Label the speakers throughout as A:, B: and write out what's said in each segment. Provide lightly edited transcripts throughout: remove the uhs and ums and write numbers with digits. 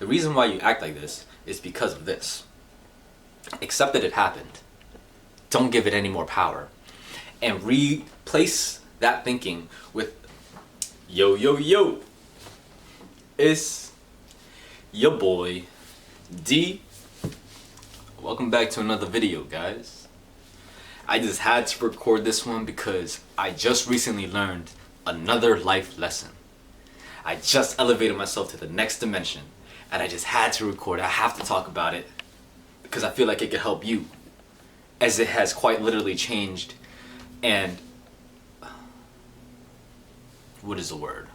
A: The reason why you act like this is because of this. Accept that it happened. Don't give it any more power. And replace that thinking with, yo, yo, yo. It's your boy, D. Welcome back to another video, guys. I just had to record this one because I just recently learned another life lesson. I just elevated myself to the next dimension, and I just had to record. I have to talk about it because I feel like it could help you, as it has quite literally changed and what is the word?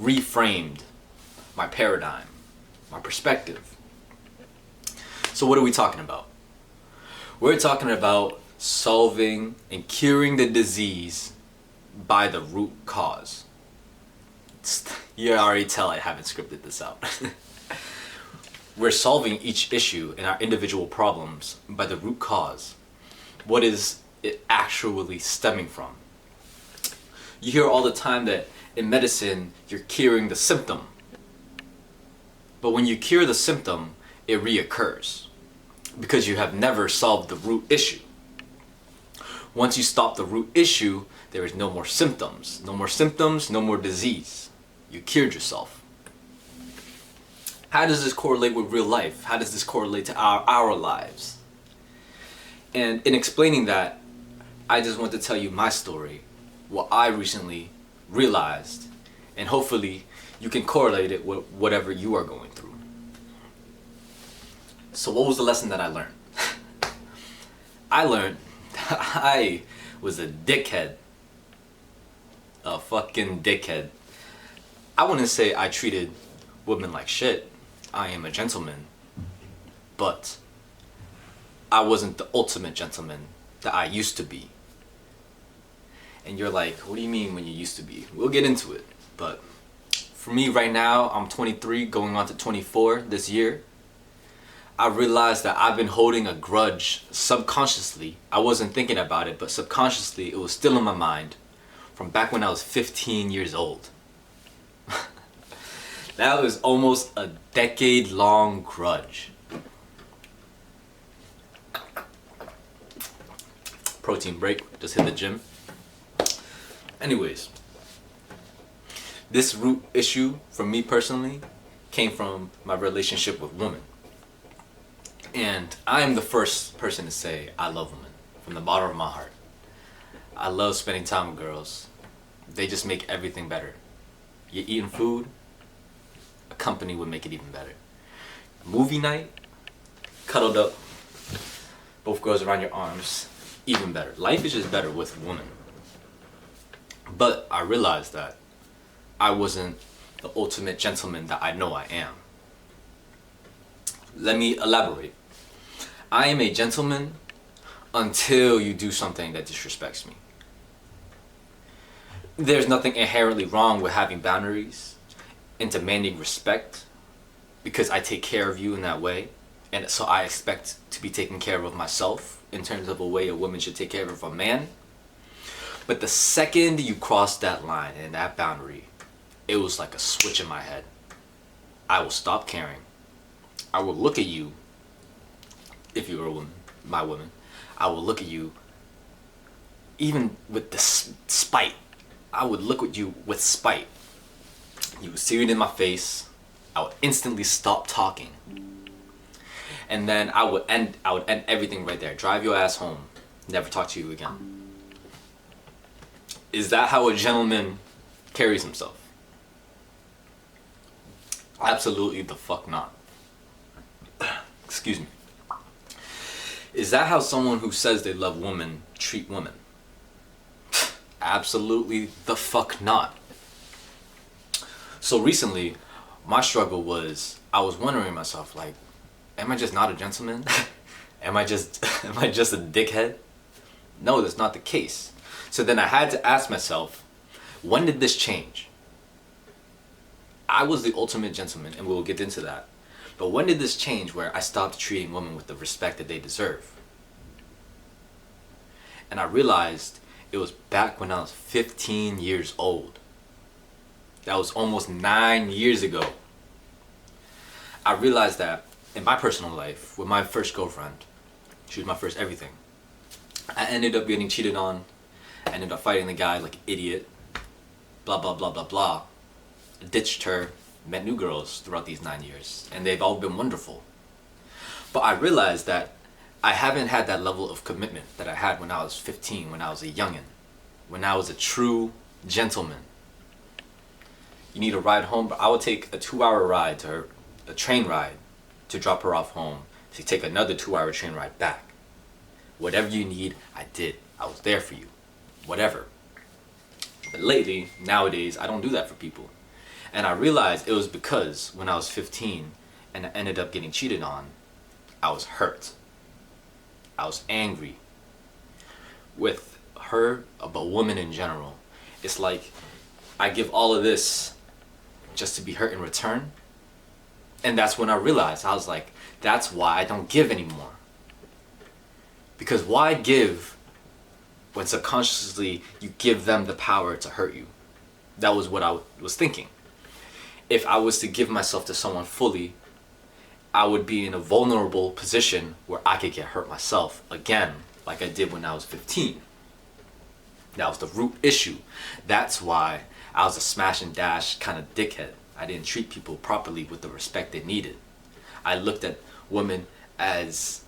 A: Reframed my paradigm, my perspective. So what are we talking about? We're talking about solving and curing the disease by the root cause. You already tell I haven't scripted this out. We're solving each issue and our individual problems by the root cause. What is it actually stemming from? You hear all the time that in medicine you're curing the symptom. But when you cure the symptom, it reoccurs because you have never solved the root issue. Once you stop the root issue, there is no more symptoms. No more symptoms, no more disease. You cured yourself. How does this correlate with real life? How does this correlate to our lives? And in explaining that, I just want to tell you my story, what I recently realized, and hopefully you can correlate it with whatever you are going through. So what was the lesson that I learned? I learned that I was a dickhead. A fucking dickhead. I wouldn't say I treated women like shit. I am a gentleman. But I wasn't the ultimate gentleman that I used to be. And you're like, what do you mean when you used to be? We'll get into it. But for me right now, I'm 23 going on to 24 this year. I realized that I've been holding a grudge subconsciously. I wasn't thinking about it, but subconsciously it was still in my mind from back when I was 15 years old. That was almost a decade-long grudge. Protein break, just hit the gym. Anyways, this root issue for me personally came from my relationship with women. And I am the first person to say I love women from the bottom of my heart. I love spending time with girls. They just make everything better. You're eating food, a company would make it even better. Movie night, cuddled up, both girls around your arms, even better. Life is just better with women. But I realized that I wasn't the ultimate gentleman that I know I am. Let me elaborate. I am a gentleman until you do something that disrespects me. There's nothing inherently wrong with having boundaries and demanding respect because I take care of you in that way, and so I expect to be taken care of myself in terms of a way a woman should take care of a man. But the second you cross that line and that boundary, it was like a switch in my head. I will stop caring. I will look at you, if you were a woman, my woman, I will look at you even with the spite. I would look at you with spite. You would see it in my face. I would instantly stop talking. And then I would end everything right there. Drive your ass home. Never talk to you again. Is that how a gentleman carries himself? Absolutely the fuck not. Excuse me. Is that how someone who says they love women treat women? Absolutely the fuck not. So recently, my struggle was, I was wondering myself, like, am I just not a gentleman? am I just a dickhead? No, that's not the case. So then I had to ask myself, when did this change? I was the ultimate gentleman, and we'll get into that. But when did this change where I stopped treating women with the respect that they deserve? And I realized it was back when I was 15 years old. That was almost 9 years ago. I realized that in my personal life, with my first girlfriend, she was my first everything. I ended up getting cheated on. I ended up fighting the guy like an idiot. Blah, blah, blah, blah, blah. Ditched her, met new girls throughout these 9 years, and they've all been wonderful. But I realized that I haven't had that level of commitment that I had when I was 15, when I was a youngin', when I was a true gentleman. You need a ride home, but I would take a 2-hour ride to her, a train ride, to drop her off home, to take another 2-hour train ride back. Whatever you need, I did. I was there for you. Whatever. But lately, nowadays, I don't do that for people. And I realized it was because when I was 15 and I ended up getting cheated on, I was hurt. I was angry. With her, about women in general, it's like I give all of this just to be hurt in return. And that's when I realized, I was like, that's why I don't give anymore. Because why give when subconsciously you give them the power to hurt you? That was what I was thinking. If I was to give myself to someone fully, I would be in a vulnerable position where I could get hurt myself again, like I did when I was 15. That was the root issue. That's why I was a smash and dash kind of dickhead. I didn't treat people properly with the respect they needed. I looked at women as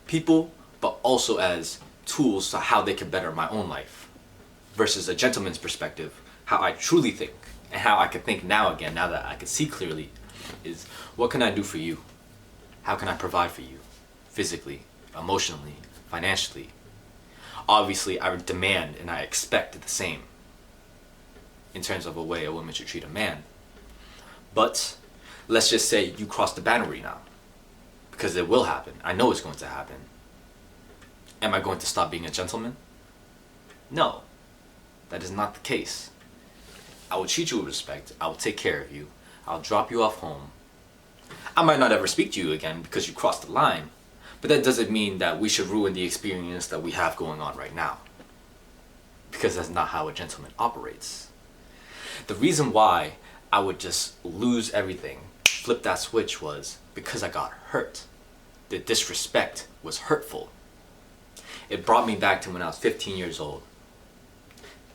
A: people, but also as tools to how they could better my own life. Versus a gentleman's perspective, how I truly think, and how I could think now again, now that I can see clearly, is what can I do for you? How can I provide for you? Physically, emotionally, financially. Obviously, I demand and I expect the same in terms of a way a woman should treat a man. But let's just say you cross the boundary now, because it will happen. I know it's going to happen. Am I going to stop being a gentleman? No, that is not the case. I will treat you with respect. I will take care of you. I'll drop you off home. I might not ever speak to you again because you crossed the line, but that doesn't mean that we should ruin the experience that we have going on right now, because that's not how a gentleman operates. The reason why I would just lose everything, flip that switch, was because I got hurt. The disrespect was hurtful. It brought me back to when I was 15 years old.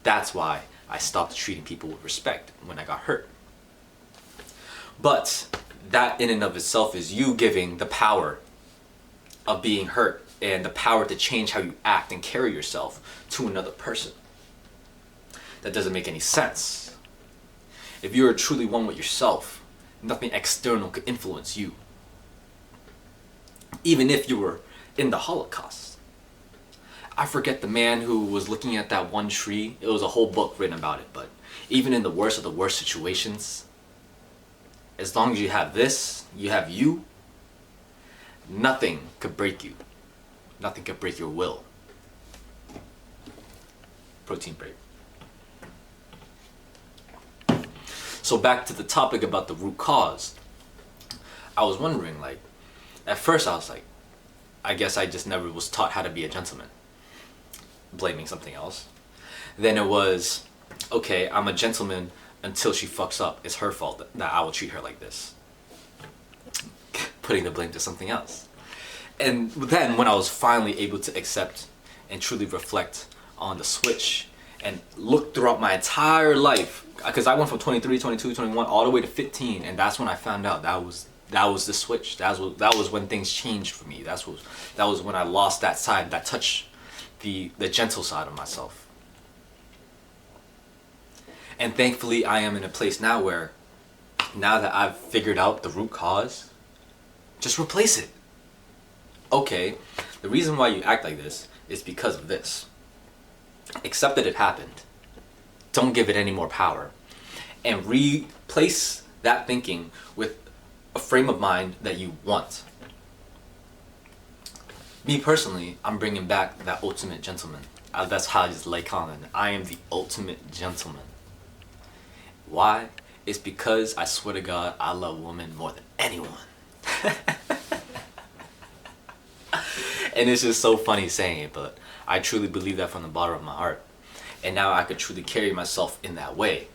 A: That's why I stopped treating people with respect when I got hurt. But that in and of itself is you giving the power of being hurt and the power to change how you act and carry yourself to another person. That doesn't make any sense. If you're truly one with yourself, nothing external could influence you. Even if you were in the Holocaust. I forget the man who was looking at that one tree. It was a whole book written about it, but even in the worst of the worst situations, as long as you have this, you have you, nothing could break you. Nothing could break your will. Protein break. So back to the topic about the root cause. I was wondering, like, at first I was like, I guess I just never was taught how to be a gentleman. Blaming something else. Then it was, okay, I'm a gentleman until she fucks up. It's her fault that I will treat her like this. Putting the blame to something else. And then when I was finally able to accept and truly reflect on the switch and look throughout my entire life, because I went from 23, 22, 21 all the way to 15, and that's when I found out that was the switch. That was when things changed for me. That was when I lost that side, that touch, the gentle side of myself. And thankfully I am in a place now where, now that I've figured out the root cause, just replace it. Okay, the reason why you act like this is because of this. Accept that it happened. Don't give it any more power. And replace that thinking with a frame of mind that you want. Me personally, I'm bringing back that ultimate gentleman. That's how I just like on it. I am the ultimate gentleman. Why? It's because I swear to God, I love women more than anyone. And it's just so funny saying it, but I truly believe that from the bottom of my heart. And now I could truly carry myself in that way.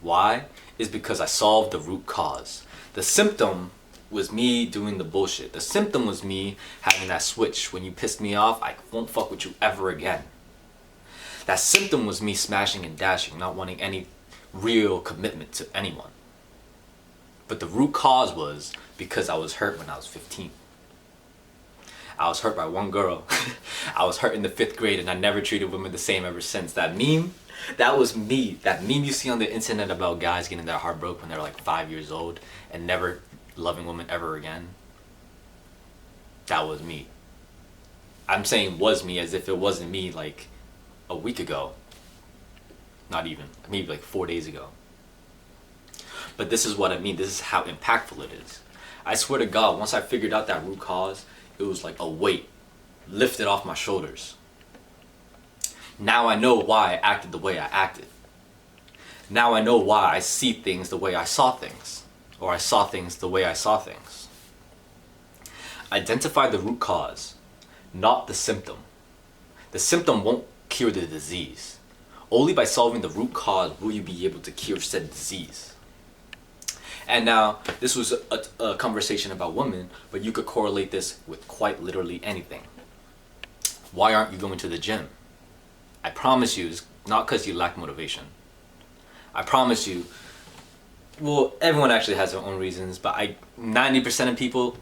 A: Why? It's because I solved the root cause. The symptom was me doing the bullshit. The symptom was me having that switch. When you pissed me off, I won't fuck with you ever again. That symptom was me smashing and dashing, not wanting any real commitment to anyone. But the root cause was because I was hurt when I was 15. I was hurt by one girl. I was hurt in the 5th grade and I never treated women the same ever since. That meme, that was me. That meme you see on the internet about guys getting their heart broke when they're like 5 years old and never loving women ever again. That was me. I'm saying was me as if it wasn't me like a week ago. Not even, maybe like 4 days ago. But this is what I mean. This is how impactful it is. I swear to God, once I figured out that root cause, it was like a weight lifted off my shoulders. Now I know why I acted the way I acted. Now I know why I see things the way I saw things. Or I saw things the way I saw things. Identify the root cause, not the symptom. The symptom won't cure the disease. Only by solving the root cause will you be able to cure said disease. And now, this was a conversation about women, but you could correlate this with quite literally anything. Why aren't you going to the gym? I promise you, it's not because you lack motivation. I promise you, well, everyone actually has their own reasons, but 90% of people,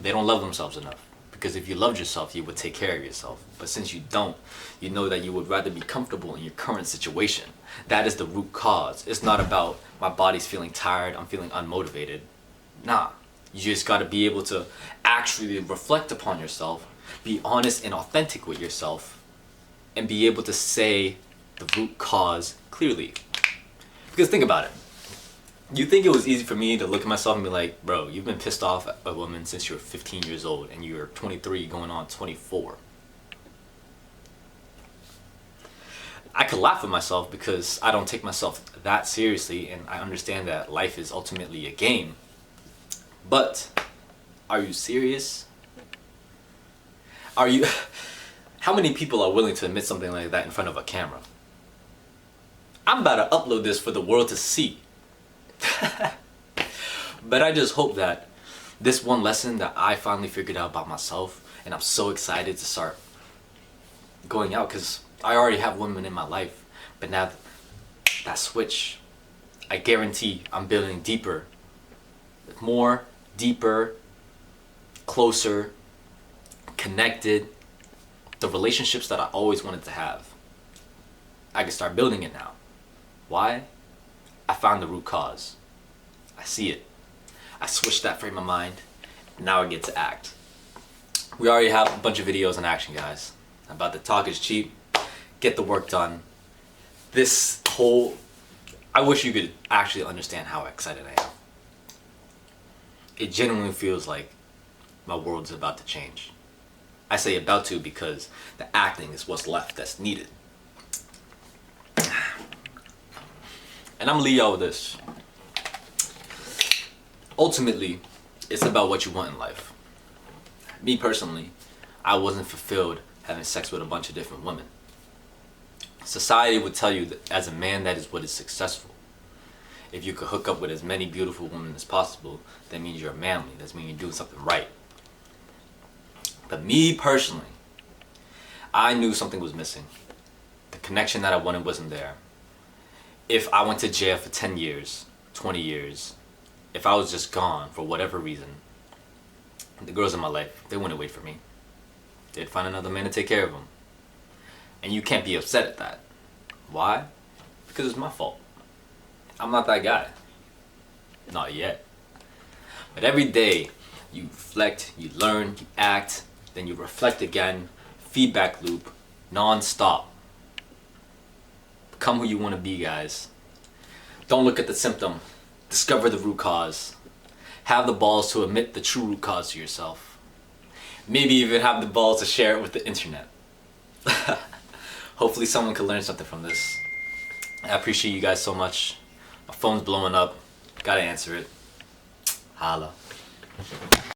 A: they don't love themselves enough. Because if you loved yourself, you would take care of yourself. But since you don't, you know that you would rather be comfortable in your current situation. That is the root cause. It's not about my body's feeling tired, I'm feeling unmotivated. Nah, you just gotta be able to actually reflect upon yourself, be honest and authentic with yourself, and be able to say the root cause clearly. Because think about it. You think it was easy for me to look at myself and be like, bro, you've been pissed off at a woman since you were 15 years old and you're 23 going on 24. I could laugh at myself because I don't take myself that seriously and I understand that life is ultimately a game. But are you serious? How many people are willing to admit something like that in front of a camera? I'm about to upload this for the world to see. But I just hope that this one lesson that I finally figured out about myself, and I'm so excited to start going out because I already have women in my life, but now that switch, I guarantee I'm building deeper, more, deeper, closer, connected, the relationships that I always wanted to have. I can start building it now. Why? I found the root cause. I see it. I switched that frame of mind. Now I get to act. We already have a bunch of videos in action, guys. About the talk is cheap. Get the work done. I wish you could actually understand how excited I am. It genuinely feels like my world is about to change. I say about to because the acting is what's left that's needed. And I'm gonna leave y'all with this. Ultimately, it's about what you want in life. Me personally, I wasn't fulfilled having sex with a bunch of different women. Society would tell you that as a man, that is what is successful. If you could hook up with as many beautiful women as possible, that means you're manly. That means you're doing something right. But me personally, I knew something was missing. The connection that I wanted wasn't there. If I went to jail for 10 years, 20 years, if I was just gone for whatever reason, the girls in my life, they wouldn't wait for me. They'd find another man to take care of them. And you can't be upset at that. Why? Because it's my fault. I'm not that guy. Not yet. But every day, you reflect, you learn, you act, then you reflect again, feedback loop, non-stop. Become who you want to be, guys. Don't look at the symptom. Discover the root cause. Have the balls to admit the true root cause to yourself. Maybe even have the balls to share it with the internet. Hopefully someone could learn something from this. I appreciate you guys so much. My phone's blowing up. Gotta answer it. Holla.